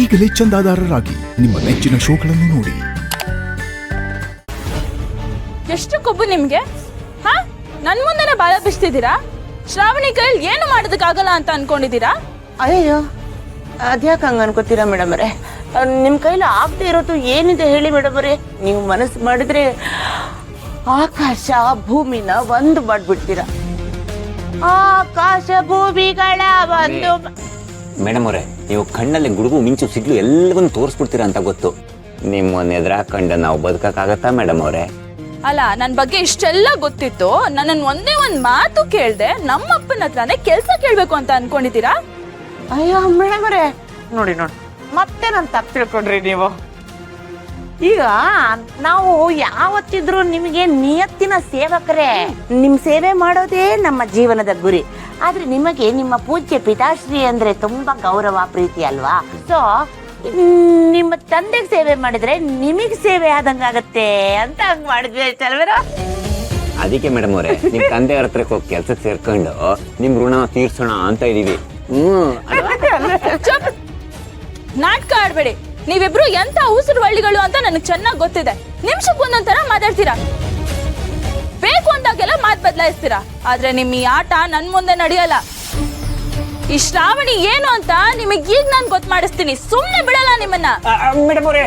ಈಗಲೇ ಚಂದಾದಾರರಾಗಿ ನಿಮ್ಮ ನೆಚ್ಚಿನ ಶೋಗಳನ್ನು ನೋಡಿ. ಎಷ್ಟು ಕೊಬ್ಬು ನಿಮ್ಗೆ? ಹಾ, ನನ್ ಮುಂದೆನೆ ಬಾಲ ಬಿಸ್ತಿದ್ದೀರಾ? ಶ್ರಾವಣಿ ಕೈಲಿ ಏನು ಮಾಡೋದಕ್ಕಾಗಲ್ಲ ಅಂತ ಅನ್ಕೊಂಡಿದ್ದೀರಾ? ಅಯ್ಯೋ, ಅದ್ಯಾಕೆ ಹಂಗ ಅನ್ಕೋತೀರಾ ಮೇಡಮ್ ಅವರೇ? ನಿಮ್ ಕೈಲಿ ಆಗದೆ ಇರೋದು ಏನಿದೆ ಹೇಳಿ ಮೇಡಮ್ ಅವರೇ? ನೀವು ಮನಸ್ಸು ಮಾಡಿದ್ರೆ ಆಕಾಶ ಭೂಮಿನ ಒಂದು ಮಾಡ್ಬಿಡ್ತೀರಾ. ಆಕಾಶ ಭೂಮಿಗಳ ಒಂದು. ಮೇಡಮ್ ಅವರೇ, ನೀವು ಕಣ್ಣಲ್ಲಿ ಗುಡುಗು ಮಿಂಚು ಸಿಗ್ಲು ಎಲ್ಲವನ್ನೂ ತೋರಿಸ್ಬಿಡ್ತೀರಾ ಅಂತ ಗೊತ್ತು. ನಿಮ್ಮನ್ನ ಎದುರಾಕಂಡ ನಾವು ಬದುಕಕ್ಕಾಗತ್ತಾ ಮೇಡಮ್ ಅವರೇ? ಅಲ್ಲ, ನನ್ ಬಗ್ಗೆ ಇಷ್ಟೆಲ್ಲ ಗೊತ್ತಿತ್ತು, ನನ್ನನ್ ಒಂದೇ ಒಂದ್ ಮಾತು ಕೇಳ್ದೆ ನಮ್ಮಪ್ಪನ ಹತ್ರನೇ ಕೆಲ್ಸ ಕೇಳ್ಬೇಕು ಅಂತ ಅನ್ಕೊಂಡಿದ್ದೀರಾ? ಅಯ್ಯೋ ಮೇಡಮ್ ಅವರೇ, ನೋಡಿ ಮತ್ತೆ ನಾನು ತಪ್ಪು ತಿಳ್ಕೊಂಡ್ರಿ ನೀವು. ಈಗ ನಾವು ಯಾವತ್ತಿದ್ರು ನಿಮಗೆ ನಿಯತ್ತಿನ ಸೇವಕರೇ. ನಿಮ್ ಸೇವೆ ಮಾಡೋದೇ ನಮ್ಮ ಜೀವನದ ಗುರಿ. ಆದ್ರೆ ನಿಮಗೆ ನಿಮ್ಮ ಪೂಜ್ಯ ಪಿತಾಶ್ರೀ ಅಂದ್ರೆ ತುಂಬಾ ಗೌರವ ಪ್ರೀತಿ ಅಲ್ವಾ? ಸೊ ನಿಮ್ಮ ತಂದೆಗೆ ಸೇವೆ ಮಾಡಿದ್ರೆ ನಿಮಗೆ ಸೇವೆ ಆದಂಗಾಗತ್ತೆ ಅಂತ ಹಂಗ್ ಮಾಡಿದ್ವಿ ಅಲ್ವೇರ? ಅದಕ್ಕೆ ಮೇಡಮ್ ಅವರೇ, ನಿಮ್ ತಂದೆ ಹತ್ರಕ್ಕೆ ಹೋಗಿ ಕೆಲ್ಸಕ್ಕೆ ಸೇರ್ಕೊಂಡು ನಿಮ್ ಋಣ ತೀರ್ಸೋಣ ಅಂತ ಇದೀವಿ. ನಾಟಕ ಆಡ್ಬೇಡಿ. ನೀವಿಬ್ರು ಎಂತ ಉಸಿರು ಬಳ್ಳಿಗಳು ಅಂತ ನನಗೆ ಚೆನ್ನಾಗಿ ಗೊತ್ತಿದೆ. ನಿಮಿಷಕ್ಕೆ ಒಂದೊಂದರ ಮಾತಾಡ್ತೀರಾ, ಬೇಕು ಅಂದಾಗೆಲ್ಲ ಮಾತು ಬದಲಾಯಿಸ್ತೀರಾ. ಆದ್ರೆ ನಿಮ್ ಈ ಆಟ ನನ್ ಮುಂದೆ ನಡೆಯಲ್ಲ. ಈ ಶ್ರಾವಣಿ ಏನು ಅಂತ ನಿಮಗೆ ಈಗ ನಾನು ಗೊತ್ತು ಮಾಡಿಸ್ತೀನಿ. ಸುಮ್ನೆ ಬಿಡಲ್ಲ ನಿಮ್ಮನ್ನ. ಮೇಡಮ್ ಅವರೇ,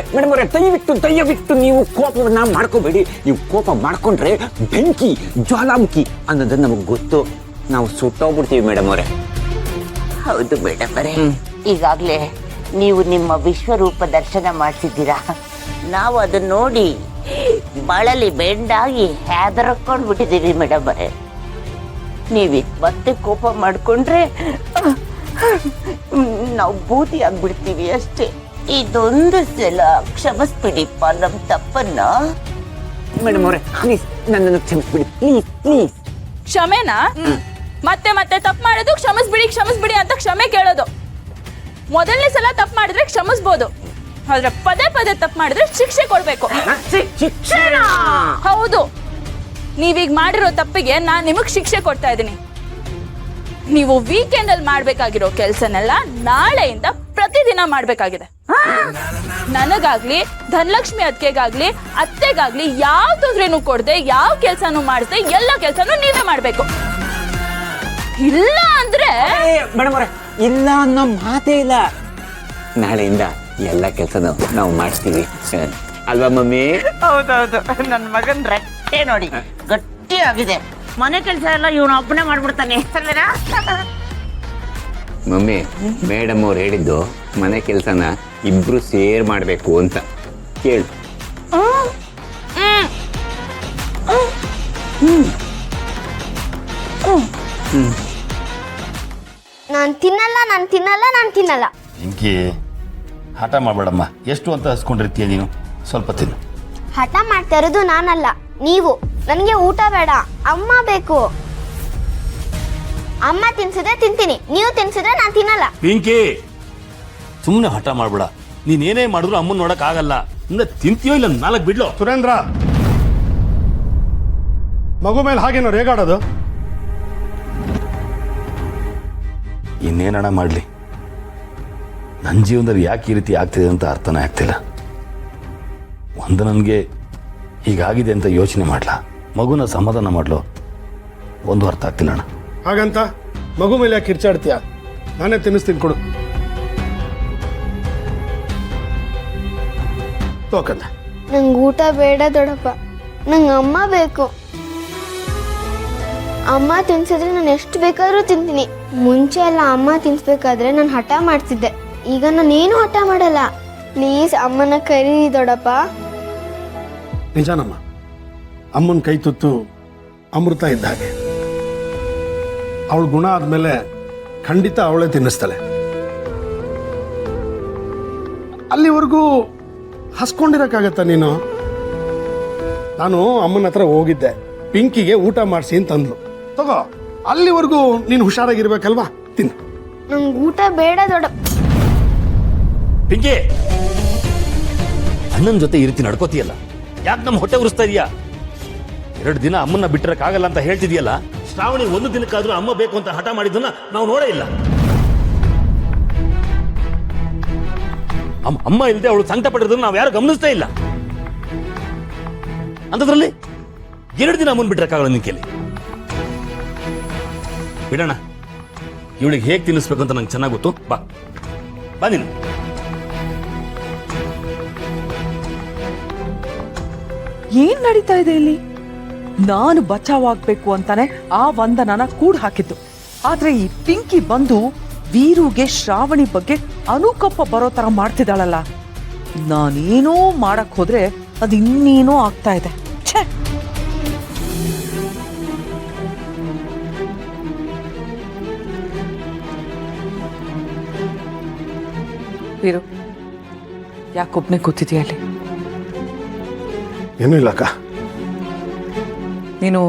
ದಯವಿಟ್ಟು ನೀವು ಕೋಪವನ್ನ ಮಾಡ್ಕೋಬೇಡಿ. ನೀವು ಕೋಪ ಮಾಡ್ಕೊಂಡ್ರೆ ಬೆಂಕಿ ಜ್ವಾಲಾಮುಖಿ ಅನ್ನೋದನ್ನ ನಮಗ್ ಗೊತ್ತು. ನಾವು ಸುಟ್ಟೋಗ್ಬಿಡ್ತೀವಿ ಮೇಡಮ್ ಅವರೇ. ಹೌದು ಮೇಡಮ್ ಅವರೇ, ಈಗಾಗ್ಲೇ ನೀವು ನಿಮ್ಮ ವಿಶ್ವರೂಪ ದರ್ಶನ ಮಾಡಿಸಿದ್ದೀರಾ. ನಾವು ಅದನ್ನ ನೋಡಿ ಬಳಲಿ ಬೆಂಡಾಗಿ ಹೆದರ್ಕೊಂಡ್ ಬಿಟ್ಟಿದ್ದೀವಿ ಮೇಡಮ್ ಅವರೇ. ನೀವಿ ಮತ್ತೆ ಕೋಪ ಮಾಡ್ಕೊಂಡ್ರೆ ನಾವು ಭೂತಿ ಆಗ್ಬಿಡ್ತೀವಿ ಅಷ್ಟೇ. ಇದೊಂದು ಸಲ ಕ್ಷಮಿಸ್ಬಿಡಿಪ್ಪ ನಮ್ ತಪ್ಪನ್ನ. ಮೇಡಮ್ ಅವರೇ, ಪ್ಲೀಸ್ ನನ್ನನ್ನು ಕ್ಷಮಿಸ್ಬಿಡಿ, ಪ್ಲೀಸ್. ಕ್ಷಮೆನಾ? ಮತ್ತೆ ಮತ್ತೆ ತಪ್ಪು ಮಾಡೋದು ಕ್ಷಮಿಸ್ಬಿಡಿ ಅಂತ ಕ್ಷಮೆ ಕೇಳೋದು. ಮೊದಲನೇ ಸಲ ತಪ್ಪು ಮಾಡಿದ್ರೆ ಕ್ಷಮಿಸ್ಬೋದು, ಆದ್ರೆ ಪದೇ ತಪ್ಪು ಮಾಡಿದ್ರೆ ಶಿಕ್ಷೆ ಕೊಡ್ಬೇಕು. ಹೌದು, ನೀವೀಗ ಮಾಡಿರೋ ತಪ್ಪಿಗೆ ನಾನ್ ನಿಮಗ್ ಶಿಕ್ಷೆ ಕೊಡ್ತಾ ಇದ್ದೀನಿ. ನೀವು ವೀಕೆಂಡ್ ಅಲ್ಲಿ ಮಾಡ್ಬೇಕಾಗಿರೋ ಕೆಲ್ಸನೆಲ್ಲ ನಾಳೆಯಿಂದ ಪ್ರತಿದಿನ ಮಾಡ್ಬೇಕಾಗಿದೆ. ನನಗಾಗ್ಲಿ ಧನಲಕ್ಷ್ಮಿ ಅತ್ತೆಗಾಗ್ಲಿ ಯಾವ ತೊಂದ್ರೆನೂ ಕೊಡದೆ ಯಾವ ಕೆಲ್ಸನೂ ಮಾಡಿಸ್ದೆ ಎಲ್ಲ ಕೆಲ್ಸನೂ ನೀವೇ ಮಾಡ್ಬೇಕು. ಇಲ್ಲ ಅಂದ್ರೆ ಮೇಡಮ್ ಅವರೇ, ಇಲ್ಲ ಅನ್ನೋ ಮಾತೇ ಇಲ್ಲ. ನಾಳೆಯಿಂದ ಎಲ್ಲ ಕೆಲಸನೂ ನಾವು ಮಾಡಿಸ್ತೀವಿ ಅಲ್ವಾ ಮಮ್ಮಿ? ಹೌದೌದು, ನನ್ನ ಮಗನ್ ರಟ್ಟೆ ನೋಡಿ ಗಟ್ಟಿ ಆಗಿದೆ. ಮನೆ ಕೆಲಸ ಎಲ್ಲ ಇವನು ಒಬ್ಬನೇ ಮಾಡ್ಬಿಡ್ತಾನೆ. ಮಮ್ಮಿ, ಮೇಡಮ್ ಅವ್ರು ಹೇಳಿದ್ದು ಮನೆ ಕೆಲಸನ ಇಬ್ರು ಸೇರ್ ಮಾಡ್ಬೇಕು ಅಂತ. ಕೇಳು. ನಾನು ತಿನ್ನಲ್ಲ. ಇಂಕಿ ಹಠ ಮಾಡಬೇಡಮ್ಮ. ಎಷ್ಟು ಅಂತ ಹಸ್ಕೊಂಡಿರ್ತೀಯ ನೀನು? ಸ್ವಲ್ಪ ತಿನ್ನು. ಹಠ ಮಾಡ್ತಾ ಇರೋದು ನಾನಲ್ಲ, ನೀವು. ನನಗೆ ಊಟ ಬೇಡ, ಅಮ್ಮ ಬೇಕು. ಅಮ್ಮ ತಿನ್ಸಿದ್ರೆ ತಿಂತೀನಿ, ನೀವು ತಿನ್ಸಿದ್ರೆ ನಾನು ತಿನ್ನಲ್ಲ. ಪಿಂಕಿ, ಸುಮ್ಮನೆ ಹಠ ಮಾಡಬೇಡ. ನೀನೇನೇ ಮಾಡಿದ್ರು ಅಮ್ಮನ್ ನೋಡಕ್ ಆಗಲ್ಲ. ಇನ್ನ ತಿಂತೀಯೋ ಇಲ್ಲ ನಾಲ್ಕು ಬಿಡ್ಲೋ? ಸುರೇಂದ್ರ, ಮಗು ಮೇಲೆ ಹಾಗೇನೋ ರೇಗಾಡೋದು? ಇನ್ನೇನಣ ಮಾಡಲಿ, ನನ್ನ ಜೀವನದಲ್ಲಿ ಯಾಕೆ ಈ ರೀತಿ ಆಗ್ತಿದೆ ಅಂತ ಅರ್ಥನೇ ಆಗ್ತಿಲ್ಲ. ಒಂದು ನನಗೆ ಹೀಗಾಗಿದೆ ಅಂತ ಯೋಚನೆ ಮಾಡ್ಲಾ, ಮಗುನ ಸಮಾಧಾನ ಮಾಡ್ಲೋ, ಒಂದು ಅರ್ಥ ಆಗ್ತಿಲ್ಲ ಅಣ್ಣ. ಹಾಗಂತ ಮಗು ಮೇಲೆ ಯಾಕೆ ಕಿರ್ಚಾಡ್ತೀಯ? ನಾನೇ ತಿನ್ನಿಸ್ತೀನಿ, ಕೊಡು. ತೋಕಂದ. ನಂಗೆ ಊಟ ಬೇಡ ದೊಡ್ಡಪ್ಪ, ನಂಗೆ ಅಮ್ಮ ಬೇಕು. ಅಮ್ಮ ತಿನ್ಸಿದ್ರೆ ನಾನು ಎಷ್ಟು ಬೇಕಾದ್ರೂ ತಿಂತೀನಿ. ಮುಂಚೆ ಎಲ್ಲ ಅಮ್ಮ ತಿನ್ಸ್ಬೇಕಾದ್ರೆ ನಾನು ಹಠ ಮಾಡ್ತಿದ್ದೆ, ಈಗ ನಾನೇನು ಹಠ ಮಾಡಲ್ಲ. ಪ್ಲೀಸ್ ಅಮ್ಮನ ಕರೀರಿ ದೊಡ್ಡಪ್ಪ. ನಿಜಾನಮ್ಮ, ಅಮ್ಮನ ಕೈ ತುತ್ತು ಅಮೃತ ಇದ್ದ ಹಾಗೆ. ಅವಳ ಗುಣ ಆದ್ಮೇಲೆ ಖಂಡಿತ ಅವಳೇ ತಿನ್ನಿಸ್ತಾಳೆ. ಅಲ್ಲಿವರೆಗೂ ಹಸ್ಕೊಂಡಿರಕ್ಕಾಗತ್ತ ನೀನು? ನಾನು ಅಮ್ಮನ ಹತ್ರ ಹೋಗಿದ್ದೆ, ಪಿಂಕಿಗೆ ಊಟ ಮಾಡಿಸಿ ಅಂತಂದ್ಲು. ತಗೋ, ಅಲ್ಲಿವರೆಗೂ ನೀನು ಹುಷಾರಾಗಿರ್ಬೇಕಲ್ವಾ? ತಿನ್ನು. ನಂಗೆ ಊಟ ಬೇಡ ದೊಡ್ಡಪ್ಪ. ಪಿಂಕಿ, ಅಣ್ಣನ ಜೊತೆ ಈ ರೀತಿ ನಡ್ಕೋತೀಯಲ್ಲ, ಯಾಕೆ ನಮ್ಮ ಹೊಟ್ಟೆ ಉರಿಸ್ತಾ ಇದೀಯಾ? 2 ದಿನ ಅಮ್ಮನ್ನ ಬಿಟ್ಟಿರಕ್ಕಾಗಲ್ಲ ಅಂತ ಹೇಳ್ತಿದ್ಯಲ್ಲ. ಶ್ರಾವಣಿ 1 ದಿನಕ್ಕಾದ್ರೂ ಅಮ್ಮ ಬೇಕು ಅಂತ ಹಠ ಮಾಡಿದ್ದನ್ನ ನಾವು ನೋಡೇ ಇಲ್ಲ. ಅಮ್ಮ ಇಲ್ಲದೆ ಅವಳು ಸಂಕಟ ಪಟ್ಟಿರೋದನ್ನ ನಾವು ಯಾರು ಗಮನಿಸ್ತಾ ಇಲ್ಲ. ಅಂಥದ್ರಲ್ಲಿ 2 ದಿನ ಅಮ್ಮನ್ ಬಿಟ್ರಕ್ಕಾಗಲ್ಲ ನಿನ್ ಕೇಳಿ. ಬಿಡೋಣ, ಇವಳಿಗೆ ಹೇಗೆ ತಿನ್ನಿಸ್ಬೇಕು ಅಂತ ನಂಗೆ ಚೆನ್ನಾಗಿ ಗೊತ್ತು. ಬಾ ನೀನು. ಏನ್ ನಡೀತಾ ಇದೆ ಇಲ್ಲಿ? ನಾನು ಬಚಾವಾಗ್ಬೇಕು ಅಂತಾನೆ ಆ ವಂದನನ ಕೂಡ್ ಹಾಕಿದ್ದು. ಆದ್ರೆ ಈ ಪಿಂಕಿ ಬಂದು ವೀರುಗೆ ಶ್ರಾವಣಿ ಬಗ್ಗೆ ಅನುಕಂಪ ಬರೋ ತರ ಮಾಡ್ತಿದ್ದಾಳಲ್ಲ. ನಾನೇನೋ ಮಾಡಕ್ ಹೋದ್ರೆ ಅದು ಇನ್ನೇನೋ ಆಗ್ತಾ ಇದೆ. ಛೇ! ವೀರು, ಯಾಕೊಬ್ನೇ ಕೂತಿದ್ಯಾ ಅಲ್ಲಿ? ಏನೂ ಇಲ್ಲ ಅಕ್ಕ. ನೀನು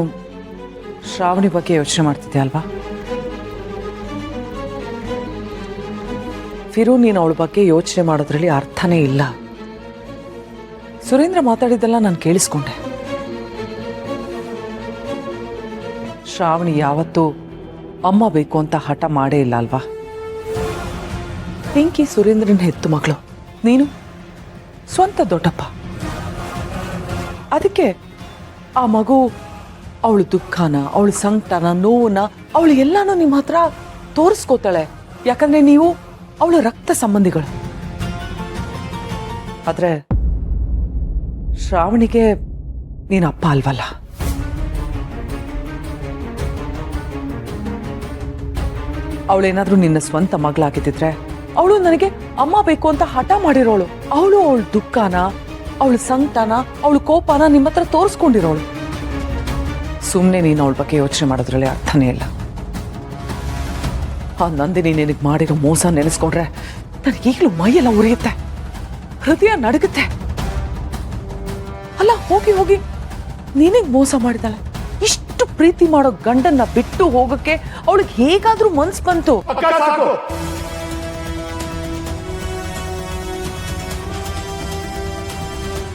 ಶ್ರಾವಣಿ ಬಗ್ಗೆ ಯೋಚನೆ ಮಾಡ್ತಿದ್ಯಾ ಅಲ್ವಾ? ಫಿರು, ನೀನು ಅವಳ ಬಗ್ಗೆ ಯೋಚನೆ ಮಾಡೋದ್ರಲ್ಲಿ ಅರ್ಥನೇ ಇಲ್ಲ. ಸುರೇಂದ್ರ ಮಾತಾಡಿದ್ದೆಲ್ಲ ನಾನು ಕೇಳಿಸ್ಕೊಂಡೆ. ಶ್ರಾವಣಿ ಯಾವತ್ತೂ ಅಮ್ಮ ಬೇಕು ಅಂತ ಹಠ ಮಾಡೇ ಇಲ್ಲ ಅಲ್ವಾ? ಪಿಂಕಿ ಸುರೇಂದ್ರನ ಹೆತ್ತು ಮಗಳು, ನೀನು ಸ್ವಂತ ದೊಡ್ಡಪ್ಪ. ಅದಕ್ಕೆ ಆ ಮಗು ಅವಳು ದುಃಖನ, ಅವಳು ಸಂಕಟನ, ನೋವನ್ನ, ಅವಳು ಎಲ್ಲಾನು ನಿಮ್ಮ ಹತ್ರ ತೋರಿಸ್ಕೋತಾಳೆ. ಯಾಕಂದ್ರೆ ನೀವು ಅವಳ ರಕ್ತ ಸಂಬಂಧಿಗಳು. ಆದ್ರೆ ಶ್ರಾವಣಿಗೆ ನೀನು ಅಪ್ಪ ಅಲ್ವಲ್ಲ. ಅವಳೇನಾದ್ರೂ ನಿನ್ನ ಸ್ವಂತ ಮಗಳಾಗಿದ್ದಿದ್ರೆ ಅವಳು ನನಗೆ ಅಮ್ಮ ಬೇಕು ಅಂತ ಹಠ ಮಾಡಿರೋಳು. ಅವಳು ಅವಳ ದುಃಖನ, ಅವಳ ಸಂಕಟನ, ಅವಳ ಕೋಪನ ನಿಮ್ಮ ಹತ್ರ ತೋರಿಸ್ಕೊಂಡಿರೋಳು. ಸುಮ್ಮನೆ ನೀನು ಅವಳ ಬಗ್ಗೆ ಯೋಚನೆ ಮಾಡೋದ್ರಲ್ಲಿ ಅರ್ಥನೇ ಇಲ್ಲ. ಆ ನಂದಿನಿ ನಿನಗೆ ಮಾಡಿರೋ ಮೋಸ ನೆನೆಸ್ಕೊಂಡ್ರೆ ನನಗೀಗಲೂ ಮೈಯೆಲ್ಲ ಉರಿಯುತ್ತೆ, ಹೃದಯ ನಡುಗುತ್ತೆ. ಅಲ್ಲ, ಹೋಗಿ ಹೋಗಿ ನಿನಗೆ ಮೋಸ ಮಾಡಿದಾಳೆ. ಇಷ್ಟು ಪ್ರೀತಿ ಮಾಡೋ ಗಂಡನ್ನ ಬಿಟ್ಟು ಹೋಗಕ್ಕೆ ಅವಳಿಗೆ ಹೇಗಾದ್ರೂ ಮನ್ಸು ಬಂತು?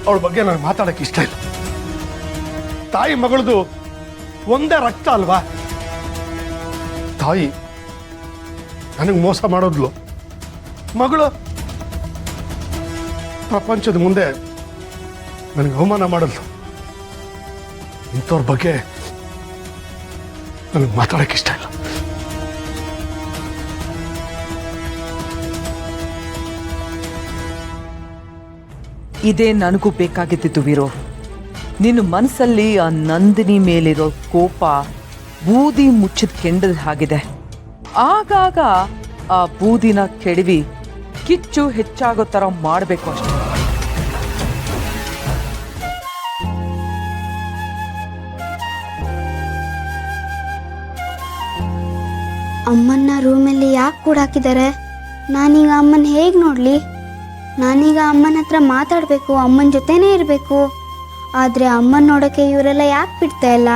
ಅವಳ ಬಗ್ಗೆ ನನಗೆ ಮಾತಾಡಕ್ಕೆ ಇಷ್ಟ ಇಲ್ಲ. ತಾಯಿ ಮಗಳದು ಒಂದೇ ರಕ್ತ ಅಲ್ವಾ? ತಾಯಿ ನನಗೆ ಮೋಸ ಮಾಡೋದ್ಲು, ಮಗಳು ಪ್ರಪಂಚದ ಮುಂದೆ ನನಗೆ ಅವಮಾನ ಮಾಡಿದ್ಲು. ಇಂಥವ್ರ ಬಗ್ಗೆ ನನಗೆ ಮಾತಾಡಕ್ಕೆ ಇಷ್ಟ ಇಲ್ಲ. ಇದೇ ನನಗೂ ಬೇಕಾಗಿದ್ದಿತ್ತು ವೀರು. ನಿನ್ನ ಮನಸ್ಸಲ್ಲಿ ಆ ನಂದಿನಿ ಮೇಲಿರೋ ಕೋಪ ಬೂದಿ ಮುಚ್ಚಿದ ಕೆಂಡದ ಹಾಗಿದೆ. ಆಗಾಗ ಆ ಬೂದಿನ ಕೆಡವಿ ಕಿಚ್ಚು ಹೆಚ್ಚಾಗೋ ತರ ಮಾಡಬೇಕು ಅಷ್ಟೆ. ಅಮ್ಮನ್ನ ರೂಮಲ್ಲಿ ಯಾಕೆ ಕೂಡ ಹಾಕಿದ್ದಾರೆ? ನಾನೀಗ ಅಮ್ಮನ ಹೇಗೆ ನೋಡಲಿ? ನಾನೀಗ ಅಮ್ಮನ ಹತ್ರ ಮಾತಾಡಬೇಕು, ಅಮ್ಮನ ಜೊತೆನೇ ಇರಬೇಕು. ಆದರೆ ಅಮ್ಮನ ನೋಡೋಕ್ಕೆ ಇವರೆಲ್ಲ ಯಾಕೆ ಬಿಡ್ತಾ ಇಲ್ಲ?